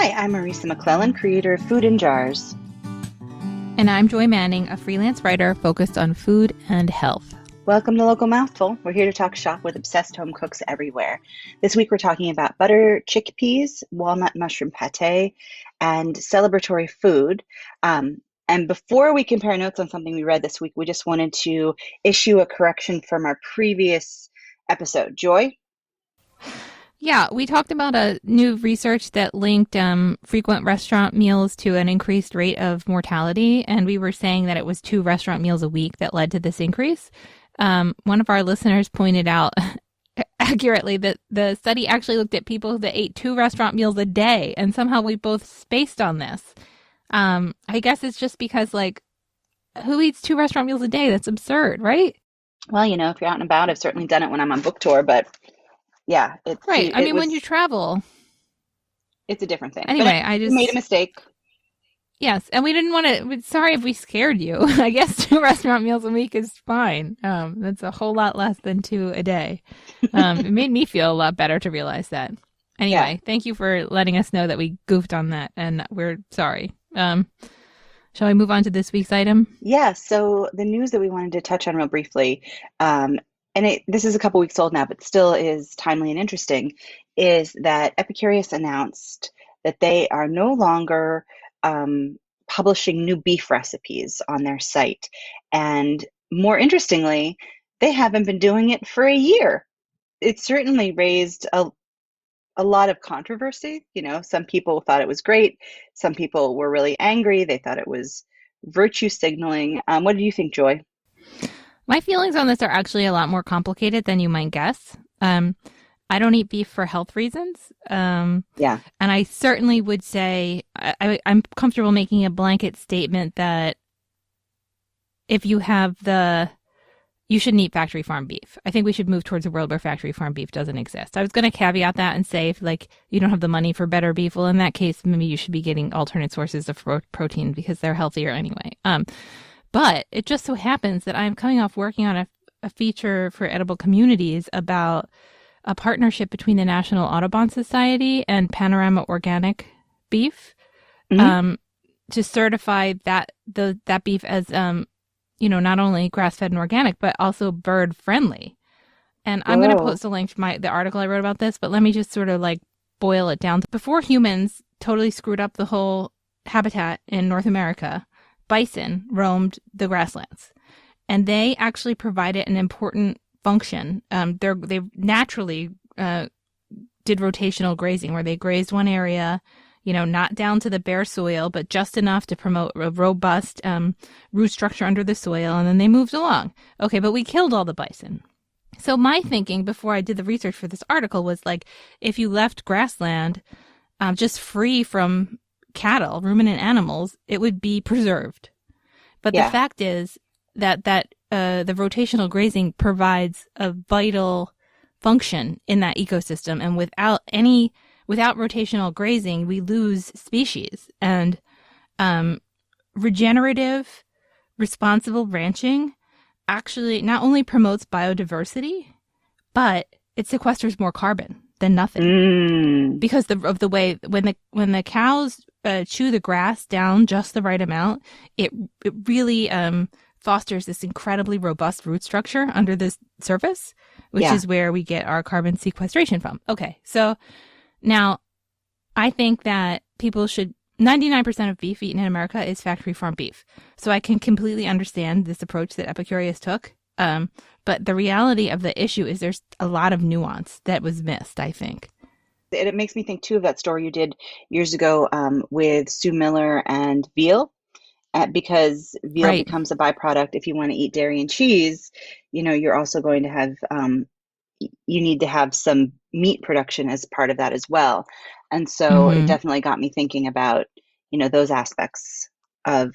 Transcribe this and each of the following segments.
Hi, I'm Marisa McClellan, creator of Food in Jars. And I'm Joy Manning, a freelance writer focused on food and health. Welcome to Local Mouthful. We're here to talk shop with obsessed home cooks everywhere. This week we're talking about butter chickpeas, walnut mushroom pate, and celebratory food. And before we compare notes on something we read this week, we just wanted to issue a correction from our previous episode. Joy? Yeah, we talked about a new research that linked frequent restaurant meals to an increased rate of mortality, and we were saying that it was 2 restaurant meals a week that led to this increase. One of our listeners pointed out accurately that the study actually looked at people that ate 2 restaurant meals a day, and somehow we both spaced on this. I guess it's just because, like, who eats 2 restaurant meals a day? That's absurd, right? Well, you know, if you're out and about, I've certainly done it when I'm on book tour, but yeah, it's right. I mean, when you travel, it's a different thing. Anyway, I just made a mistake. Yes, and we didn't want to. Sorry if we scared you. I guess 2 restaurant meals a week is fine. That's a whole lot less than 2 a day. It made me feel a lot better to realize that. Anyway, Thank you for letting us know that we goofed on that, and we're sorry. Shall we move on to this week's item? Yeah, so the news that we wanted to touch on real briefly, this is a couple weeks old now, but still is timely and interesting, is that Epicurious announced that they are no longer publishing new beef recipes on their site. And more interestingly, they haven't been doing it for a year. It certainly raised a lot of controversy. You know, some people thought it was great. Some people were really angry. They thought it was virtue signaling. What do you think, Joy? My feelings on this are actually a lot more complicated than you might guess. I don't eat beef for health reasons. And I certainly would say I'm comfortable making a blanket statement that if you have you shouldn't eat factory farm beef. I think we should move towards a world where factory farm beef doesn't exist. I was going to caveat that and say if you don't have the money for better beef, well, in that case, maybe you should be getting alternate sources of protein because they're healthier anyway. But it just so happens that I'm coming off working on a feature for Edible Communities about a partnership between the National Audubon Society and Panorama Organic Beef to certify that beef as not only grass-fed and organic, but also bird-friendly. And I'm going to post a link to the article I wrote about this, but let me just sort of like boil it down. Before humans totally screwed up the whole habitat in North America, bison roamed the grasslands, and they actually provided an important function. They naturally did rotational grazing, where they grazed one area, not down to the bare soil, but just enough to promote a robust root structure under the soil, and then they moved along. Okay, but we killed all the bison. So my thinking before I did the research for this article was like, if you left grassland just free from cattle, ruminant animals, it would be preserved. But the fact is that the rotational grazing provides a vital function in that ecosystem, and without rotational grazing, we lose species. And regenerative, responsible ranching actually not only promotes biodiversity, but it sequesters more carbon than nothing because of the way when the cows chew the grass down just the right amount, it really fosters this incredibly robust root structure under the surface, which is where we get our carbon sequestration from. Okay, so now I think that 99% of beef eaten in America is factory farm beef. So I can completely understand this approach that Epicurious took. But the reality of the issue is there's a lot of nuance that was missed, I think. It makes me think, too, of that story you did years ago with Sue Miller and veal, because veal becomes a byproduct. If you want to eat dairy and cheese, you're also going to have, you need to have some meat production as part of that as well. And so it definitely got me thinking about, those aspects of,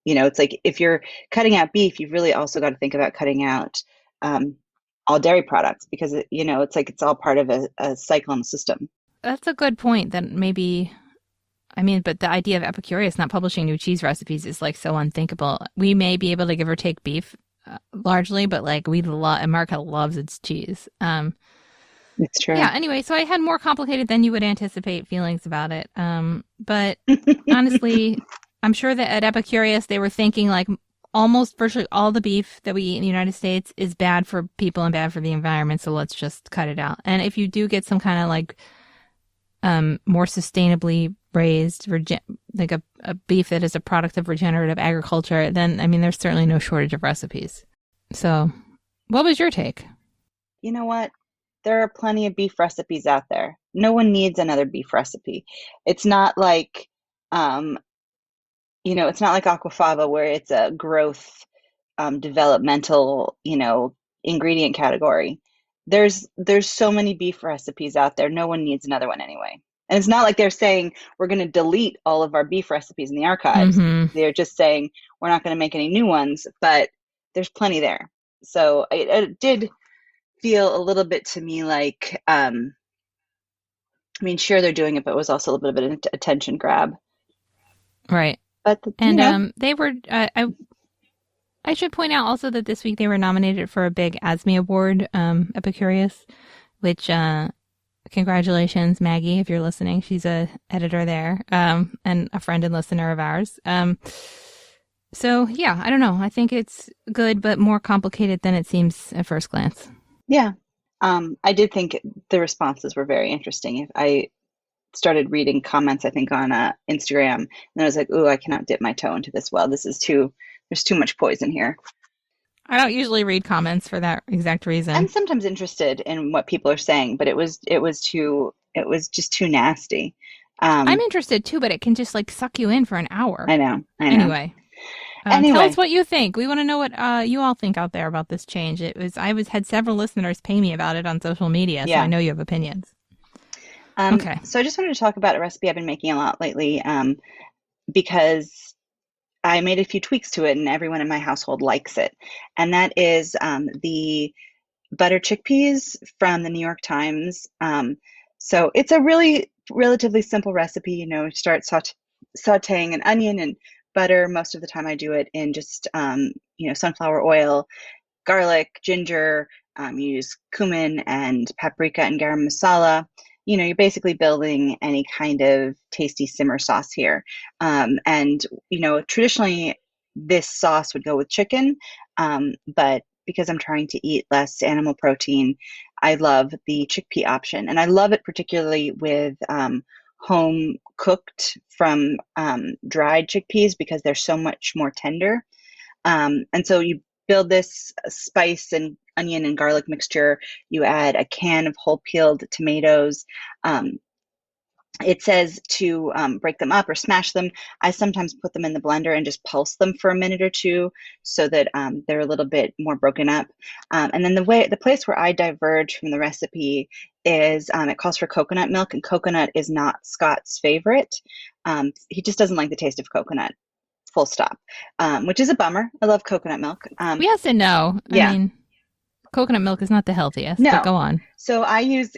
it's like if you're cutting out beef, you've really also got to think about cutting out all dairy products because, it's like it's all part of a cycle in the system. That's a good point that maybe, but the idea of Epicurious not publishing new cheese recipes is like so unthinkable. We may be able to give or take beef largely, but like America loves its cheese. It's true. Yeah, anyway, so I had more complicated than you would anticipate feelings about it. But honestly, I'm sure that at Epicurious they were thinking like almost virtually all the beef that we eat in the United States is bad for people and bad for the environment, so let's just cut it out. And if you do get some kind of like more sustainably raised like a beef that is a product of regenerative agriculture, then I mean there's certainly no shortage of recipes. So, what was your take? You know what? There are plenty of beef recipes out there. No one needs another beef recipe. It's not like, um, it's not like aquafaba where it's a growth, developmental, ingredient category. There's so many beef recipes out there. No one needs another one anyway. And it's not like they're saying we're going to delete all of our beef recipes in the archives. Mm-hmm. They're just saying we're not going to make any new ones, but there's plenty there. So it did feel a little bit to me like, I mean, sure they're doing it, but it was also a little bit of an attention grab. Right. But And they were. I should point out also that this week they were nominated for a big ASME award, Epicurious, which congratulations, Maggie, if you're listening. She's a editor there, and a friend and listener of ours. So yeah, I don't know. I think it's good, but more complicated than it seems at first glance. yeah, I did think the responses were very interesting. I started reading comments, I think, on Instagram, and I was like, "Ooh, I cannot dip my toe into this well. This is too. There's too much poison here." I don't usually read comments for that exact I'm reason. sometimes interested in what people are saying, but it was just too nasty. I'm Um, interested too, but it can just like suck you in for an hour. I know, I know. Anyway, tell us Anyway, what you think. We want to know what you all think out there about this change. Had several listeners pay me about it on social media, so I yeah. know you have opinions. Okay. So I just wanted to talk about a recipe I've been making a lot lately, because I made a few tweaks to it and everyone in my household likes it. And that is the butter chickpeas from the New York Times. So it's a really relatively simple recipe. Start sauteing an onion and butter. Most of the time I do it in just, sunflower oil, garlic, ginger, you use cumin and paprika and garam masala. You're basically building any kind of tasty simmer sauce here. And, traditionally this sauce would go with chicken, but because I'm trying to eat less animal protein, I love the chickpea option. And I love it particularly with home cooked from dried chickpeas because they're so much more tender. And so you build this spice and onion and garlic mixture. You add a can of whole peeled tomatoes. Um, it says to break them up or smash them. I sometimes put them in the blender and just pulse them for a minute or two so that they're a little bit more broken up. And then the place where I diverge from the recipe is it calls for coconut milk, and coconut is not Scott's favorite. He just doesn't like the taste of coconut, full stop, which is a bummer. I love coconut milk. Yes and no. I Yeah, mean, coconut milk is not the healthiest, but no. go on. So I use,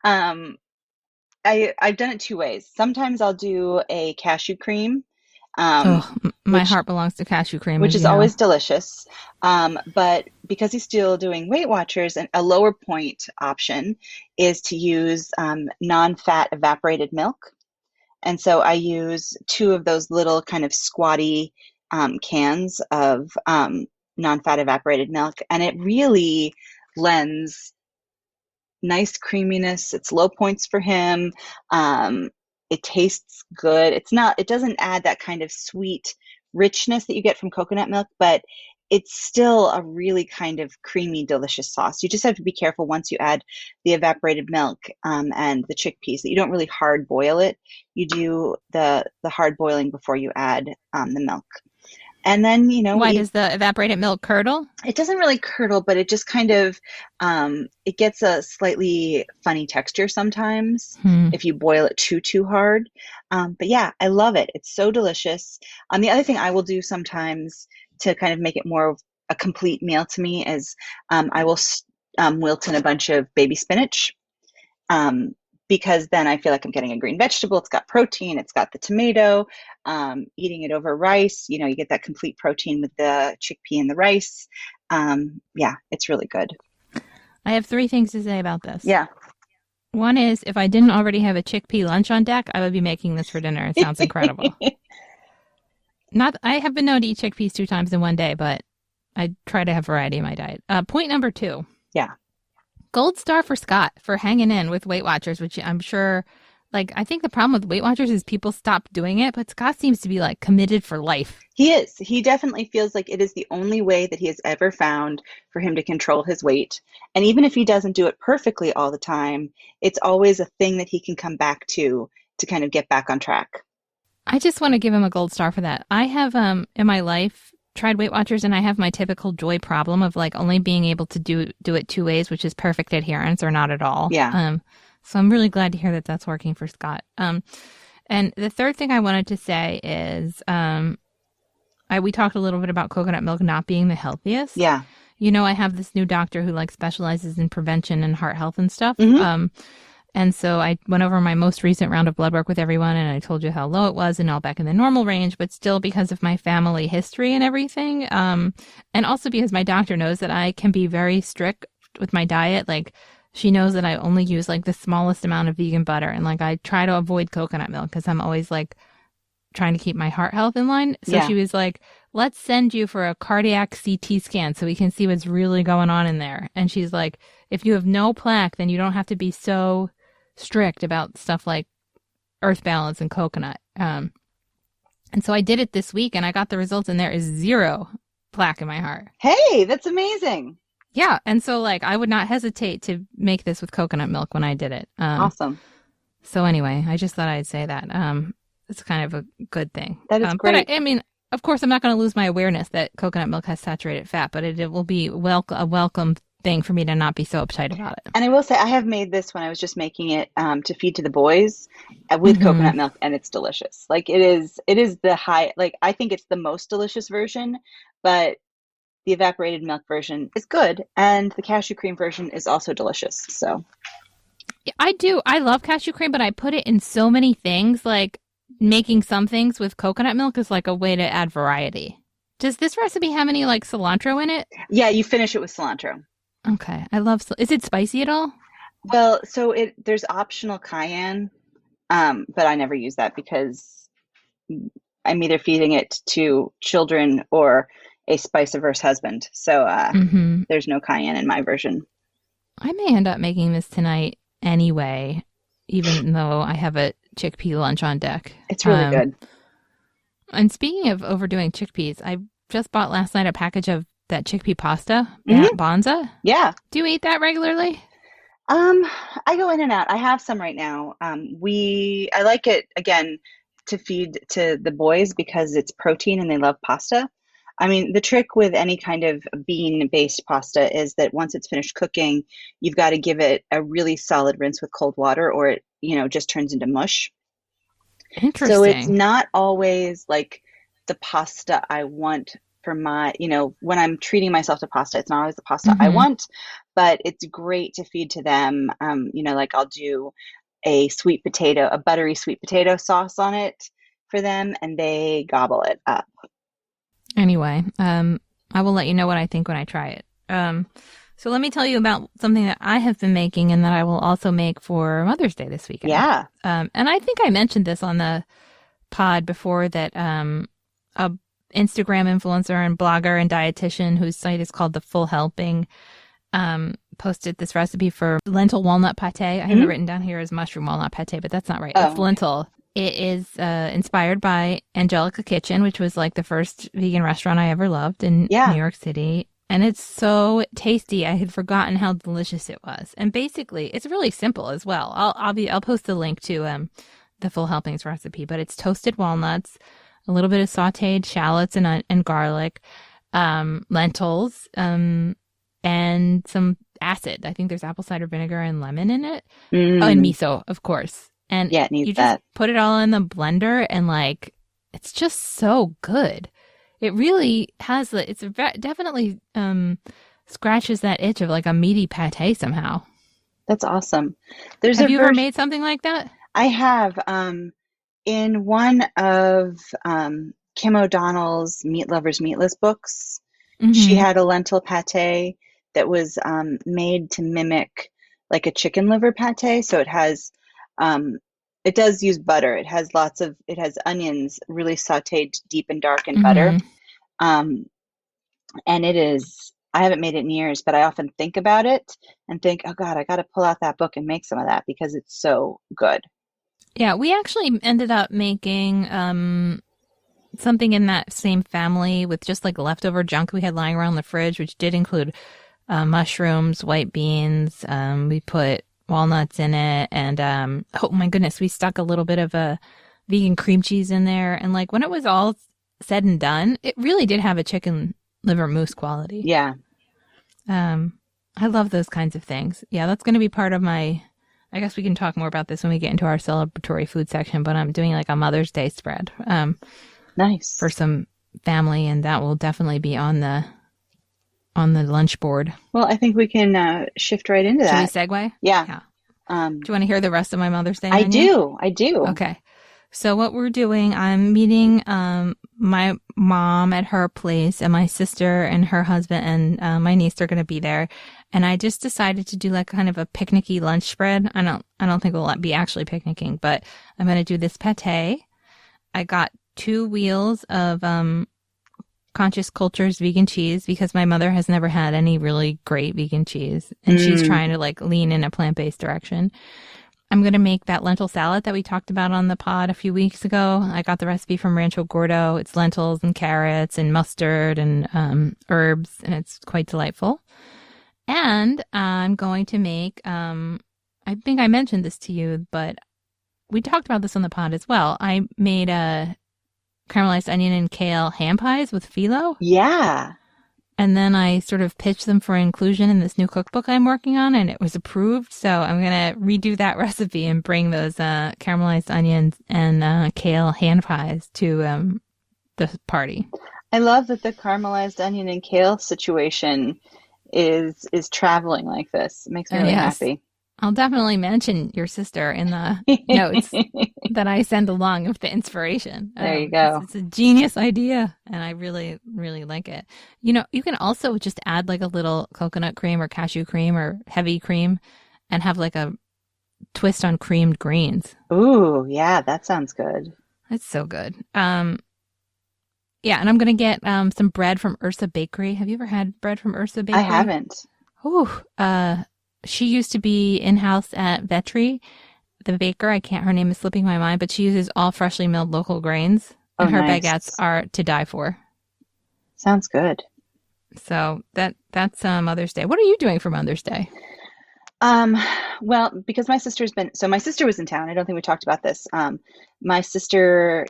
um, I've done it two ways. Sometimes I'll do a cashew cream, um, Oh, my which heart belongs to cashew cream, which as is you know. always delicious. But because he's still doing Weight Watchers, and a lower point option is to use non-fat evaporated milk. And so I use two of those little kind of squatty cans of non-fat evaporated milk, and it really lends nice creaminess. It's low points for him. Um, it tastes good. It doesn't add that kind of sweet richness that you get from coconut milk, but it's still a really kind of creamy, delicious sauce. You just have to be careful once you add the evaporated milk and the chickpeas that you don't really hard boil it. You do the hard boiling before you add the milk. And then, Why does the evaporated milk curdle? it doesn't really curdle, but it just kind of it gets a slightly funny texture sometimes Hmm. if you boil it too hard. But yeah, I love it. It's so delicious. The other thing I will do sometimes to kind of make it more of a complete meal to me is I will wilt in a bunch of baby spinach. Um, because then I feel like I'm getting a green vegetable. It's got protein, it's got the tomato. Eating it over rice, you get that complete protein with the chickpea and the rice. Yeah, it's really good. I have three things to say about this. Yeah. One is if I didn't already have a chickpea lunch on deck, I would be making this for dinner. It sounds incredible. Not, I have been known to eat chickpeas 2 times in one day, but I try to have variety in my diet. Point number 2. Yeah. Gold star for Scott for hanging in with Weight Watchers, which I'm sure, like, I think the problem with Weight Watchers is people stop doing it, but Scott seems to be like committed for life. He is. He definitely feels like it is the only way that he has ever found for him to control his weight. And even if he doesn't do it perfectly all the time, it's always a thing that he can come back to kind of get back on track. I just want to give him a gold star for that. I have in my life tried Weight Watchers, and I have my typical joy problem of like only being able to do it 2 ways, which is perfect adherence or not at all. Yeah. So I'm really glad to hear that that's working for Scott. And the third thing I wanted to say is we talked a little bit about coconut milk not being the healthiest. Yeah. You know, I have this new doctor who like specializes in prevention and heart health and stuff. Mm-hmm. And so I went over my most recent round of blood work with everyone, and I told you how low it was and all back in the normal range, but still because of my family history and everything. And also because my doctor knows that I can be very strict with my diet. Like, she knows that I only use like the smallest amount of vegan butter, and like I try to avoid coconut milk because I'm always like trying to keep my heart health in line. So Yeah. she was like, let's send you for a cardiac CT scan so we can see what's really going on in there. And she's like, if you have no plaque, then you don't have to be so strict about stuff like earth balance and coconut. And so I did it this week, and I got the results, and there is 0 plaque in my heart. Hey, that's amazing. Yeah. And so like I would not hesitate to make this with coconut milk when I did it. Awesome. So anyway, I just thought I'd say that. It's kind of a good thing. That is great. But I mean, of course, I'm not going to lose my awareness that coconut milk has saturated fat, but it will be a welcome thing for me to not be so uptight about it. And I will say, I have made this when I was just making it to feed to the boys with coconut milk, and it's delicious. Like it is the high, like I think it's the most delicious version, but the evaporated milk version is good, and the cashew cream version is also delicious. So I do. I love cashew cream, but I put it in so many things. Like making some things with coconut milk is like a way to add variety. Does this recipe have any like cilantro in it? Yeah, you finish it with cilantro. Okay. I love, is it spicy at all? Well, so there's optional cayenne, but I never use that because I'm either feeding it to children or a spice-averse husband. So there's no cayenne in my version. I may end up making this tonight anyway, even though I have a chickpea lunch on deck. It's really good. And speaking of overdoing chickpeas, I just bought last night a package of that chickpea pasta, Bonza. Yeah. Do you eat that regularly? I go in and out. I have some right now. I like it again to feed to the boys because it's protein and they love pasta. I mean, the trick with any kind of bean-based pasta is that once it's finished cooking, you've got to give it a really solid rinse with cold water, or it, just turns into mush. Interesting. So it's not always like the pasta I want for my, when I'm treating myself to pasta, it's not always the pasta I want, but it's great to feed to them. Like I'll do a buttery sweet potato sauce on it for them, and they gobble it up. Anyway, I will let you know what I think when I try it. So let me tell you about something that I have been making and that I will also make for Mother's Day this weekend. Yeah. And I think I mentioned this on the pod before that a Instagram influencer and blogger and dietitian whose site is called The Full Helping posted this recipe for lentil walnut pate. I have it written down here as mushroom walnut pate, but that's not right. It's lentil. It is inspired by Angelica Kitchen, which was like the first vegan restaurant I ever loved in New York City. And it's so tasty. I had forgotten how delicious it was. And basically, it's really simple as well. I'll post the link to the Full Helpings recipe, but it's toasted walnuts, a little bit of sautéed shallots and garlic, lentils, and some acid. I think there's apple cider vinegar and lemon in it. Oh, and miso, of course. And it needs you that. just put it all in the blender, and like it's just so good. It really has definitely scratches that itch of like a meaty pate somehow. That's awesome. Have you ever made something like that? I have. In one of Kim O'Donnell's Meat Lovers Meatless books, she had a lentil pate that was made to mimic like a chicken liver pate. So um, it does use butter. It has onions really sauteed deep and dark in butter. Mm-hmm. Um, and I haven't made it in years, but I often think about it and think, oh God, I got to pull out that book and make some of that because it's so good. Yeah, we actually ended up making something in that same family with just like leftover junk we had lying around the fridge, which did include mushrooms, white beans. We put walnuts in it, and oh my goodness, we stuck a little bit of a vegan cream cheese in there. And like when it was all said and done, it really did have a chicken liver mousse quality. Yeah. Um, I love those kinds of things. Yeah, that's going to be part of my. I guess we can talk more about this when we get into our celebratory food section. But I'm doing like a Mother's Day spread. Nice. For some family, and that will definitely be on the lunch board. Well, I think we can shift right into Should we that. segue? Yeah. Yeah. Do you want to hear the rest of my Mother's Day I menu? do. I do. Okay. So what we're doing, I'm meeting my mom at her place, and my sister and her husband and my niece are going to be there. And I just decided to do like kind of a picnicky lunch spread. I don't think we'll be actually picnicking, but I'm going to do this pate. I got 2 wheels of Conscious Cultures vegan cheese because my mother has never had any really great vegan cheese, and she's trying to like lean in a plant-based direction. I'm going to make that lentil salad that we talked about on the pod a few weeks ago. I got the recipe from Rancho Gordo. It's lentils and carrots and mustard and herbs, and it's quite delightful. And I'm going to make, I think I mentioned this to you, but we talked about this on the pod as well. I made a caramelized onion and kale ham pies with phyllo. Yeah. And then I sort of pitched them for inclusion in this new cookbook I'm working on, and it was approved. So I'm going to redo that recipe and bring those caramelized onions and kale hand pies to the party. I love that the caramelized onion and kale situation is traveling like this. It makes me really happy. I'll definitely mention your sister in the notes that I send along with the inspiration. There you go. It's a genius idea, and I really, really like it. You know, you can also just add like a little coconut cream or cashew cream or heavy cream and have like a twist on creamed greens. Ooh, yeah, that sounds good. It's so good. Yeah, and I'm going to get some bread from Ursa Bakery. Have you ever had bread from Ursa Bakery? I haven't. Ooh, she used to be in-house at Vetri, the baker. Her name is slipping my mind, but she uses all freshly milled local grains, and her baguettes are to die for. Sounds good. So that's Mother's Day. What are you doing for Mother's Day? Well, because my sister was in town. I don't think we talked about this. My sister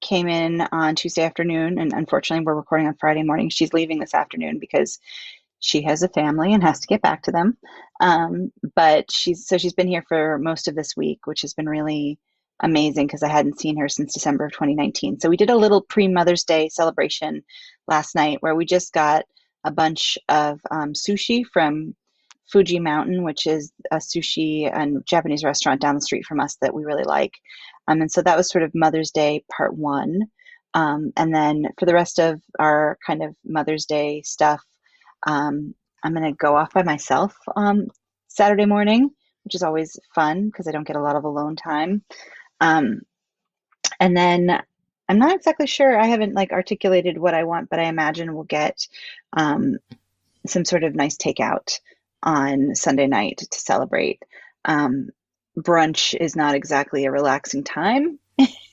came in on Tuesday afternoon, and unfortunately we're recording on Friday morning. She's leaving this afternoon because she has a family and has to get back to them. But she's been here for most of this week, which has been really amazing because I hadn't seen her since December of 2019. So we did a little pre-Mother's Day celebration last night where we just got a bunch of sushi from Fuji Mountain, which is a sushi and Japanese restaurant down the street from us that we really like. And so that was sort of Mother's Day part 1. And then for the rest of our kind of Mother's Day stuff, I'm going to go off by myself Saturday morning, which is always fun because I don't get a lot of alone time. And then I'm not exactly sure. I haven't like articulated what I want, but I imagine we'll get some sort of nice takeout on Sunday night to celebrate. Brunch is not exactly a relaxing time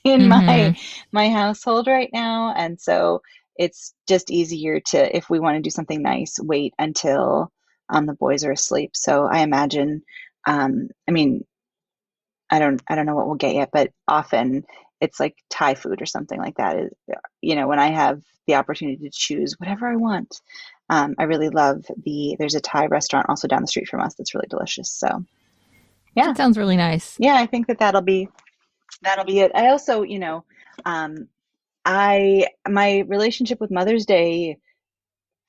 in my household right now, and so it's just easier to, if we want to do something nice, wait until the boys are asleep. So I imagine, I mean, I don't know what we'll get yet, but often it's like Thai food or something like that. When I have the opportunity to choose whatever I want, I really love there's a Thai restaurant also down the street from us that's really delicious. So yeah. That sounds really nice. Yeah, I think that'll be it. I also, my relationship with Mother's Day,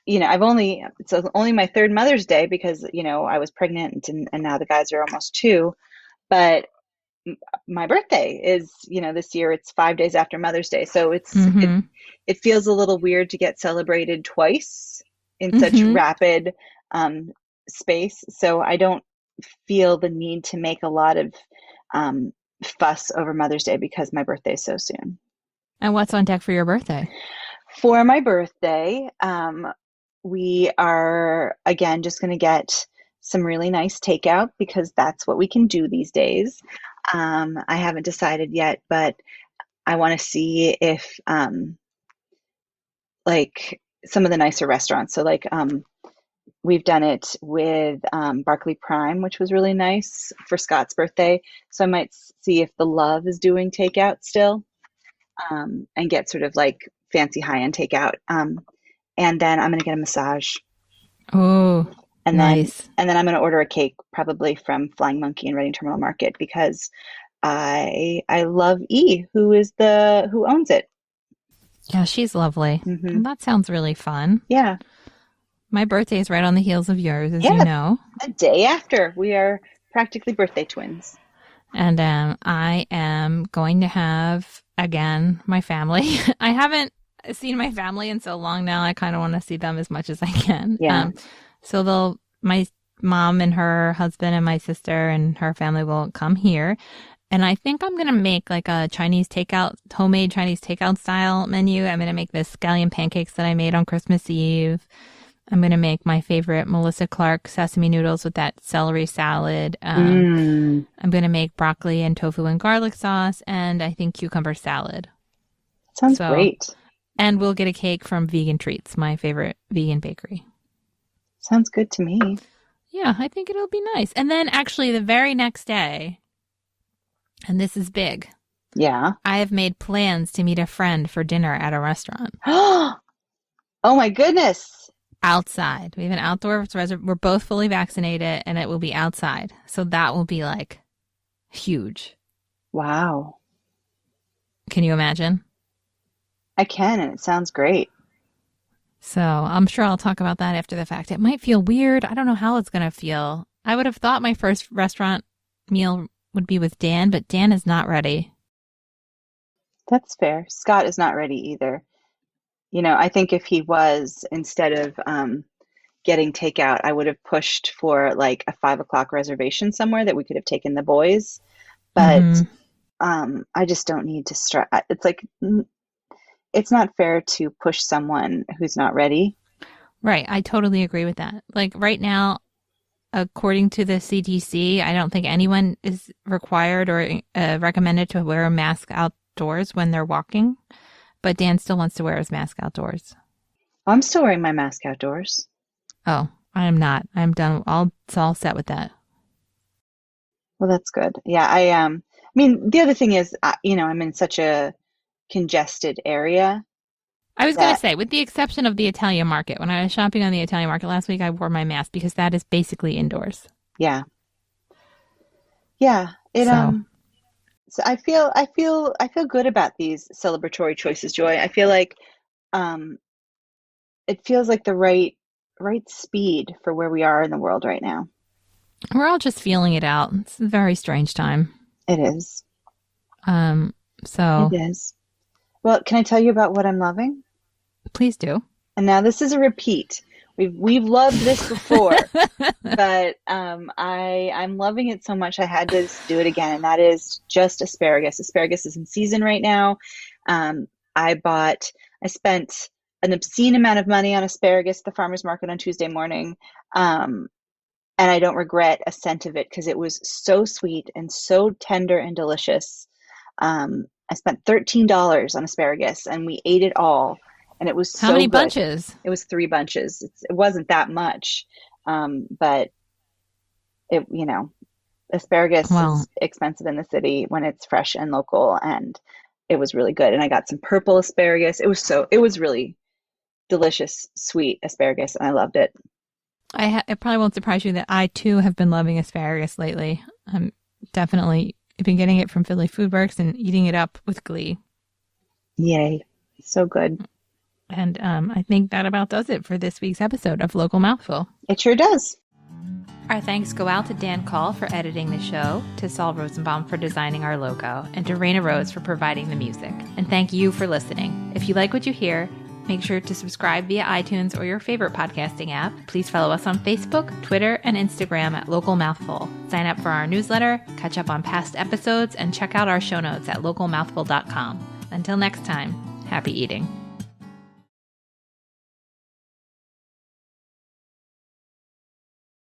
it's only my 3rd Mother's Day because, I was pregnant and now the guys are almost 2, but my birthday is, this year it's 5 days after Mother's Day. So it feels a little weird to get celebrated twice in such rapid space. So I don't feel the need to make a lot of fuss over Mother's Day because my birthday is so soon. And what's on deck for your birthday? For my birthday, we are again just going to get some really nice takeout because that's what we can do these days. I haven't decided yet, but I want to see if like some of the nicer restaurants. So like we've done it with Barclay Prime, which was really nice for Scott's birthday. So I might see if the Love is doing takeout still, and get sort of like fancy high-end takeout. And then I'm gonna get a massage. Oh, And nice. then I'm gonna order a cake probably from Flying Monkey in Reading Terminal Market because I love who owns it. Yeah, she's lovely. Mm-hmm. Well, that sounds really fun. Yeah. My birthday is right on the heels of yours, as you Yeah, know. a day after. We are practically birthday twins. And I am going to have, again, my family. I haven't seen my family in so long now. I kind of want to see them as much as I can. Yeah. So my mom and her husband and my sister and her family will come here. And I think I'm going to make like a homemade Chinese takeout style menu. I'm going to make the scallion pancakes that I made on Christmas Eve. I'm going to make my favorite Melissa Clark sesame noodles with that celery salad. I'm going to make broccoli and tofu and garlic sauce, and I think cucumber salad. Sounds great. And we'll get a cake from Vegan Treats, my favorite vegan bakery. Sounds good to me. Yeah, I think it'll be nice. And then actually the very next day, and this is big. Yeah. I have made plans to meet a friend for dinner at a restaurant. Oh my goodness. Outside. We have an outdoor reservation. We're both fully vaccinated and it will be outside. So that will be like huge. Wow. Can you imagine? I can, and it sounds great. So I'm sure I'll talk about that after the fact. It might feel weird. I don't know how it's going to feel. I would have thought my first restaurant meal would be with Dan, but Dan is not ready. That's fair. Scott is not ready either. You know, I think if he was, instead of getting takeout, I would have pushed for like a 5 o'clock reservation somewhere that we could have taken the boys. But I just don't need to stress. It's like, it's not fair to push someone who's not ready. Right. I totally agree with that. Like right now, according to the CDC, I don't think anyone is required or recommended to wear a mask outdoors when they're walking. But Dan still wants to wear his mask outdoors. I'm still wearing my mask outdoors. Oh, I am not. I'm done. It's all set with that. Well, that's good. Yeah, I mean, the other thing is, I'm in such a congested area. I was going to say, with the exception of the Italian market, when I was shopping on the Italian market last week, I wore my mask because that is basically indoors. Yeah. Yeah. So I feel good about these celebratory choices, Joy. I feel like it feels like the right speed for where we are in the world right now. We're all just feeling it out. It's a very strange time. It is. So it is. Well, can I tell you about what I'm loving? Please do. And now this is a repeat. We've loved this before, but I'm loving it so much I had to do it again, and that is just asparagus. Asparagus is in season right now. I spent an obscene amount of money on asparagus at the farmer's market on Tuesday morning, and I don't regret a cent of it because it was so sweet and so tender and delicious. I spent $13 on asparagus, and we ate it all. And it was so good. How many bunches? It was 3 bunches. It wasn't that much, but asparagus is expensive in the city when it's fresh and local, and it was really good. And I got some purple asparagus. It was really delicious, sweet asparagus, and I loved it. It probably won't surprise you that I too have been loving asparagus lately. Definitely been getting it from Philly Food Works and eating it up with glee. Yay! So good. And I think that about does it for this week's episode of Local Mouthful. It sure does. Our thanks go out to Dan Call for editing the show, to Saul Rosenbaum for designing our logo, and to Raina Rose for providing the music. And thank you for listening. If you like what you hear, Make sure to subscribe via iTunes or your favorite podcasting app. Please follow us on Facebook, Twitter, and Instagram at Local Mouthful. Sign up for our newsletter, catch up on past episodes, and check out our show notes at localmouthful.com. Until next time, happy eating.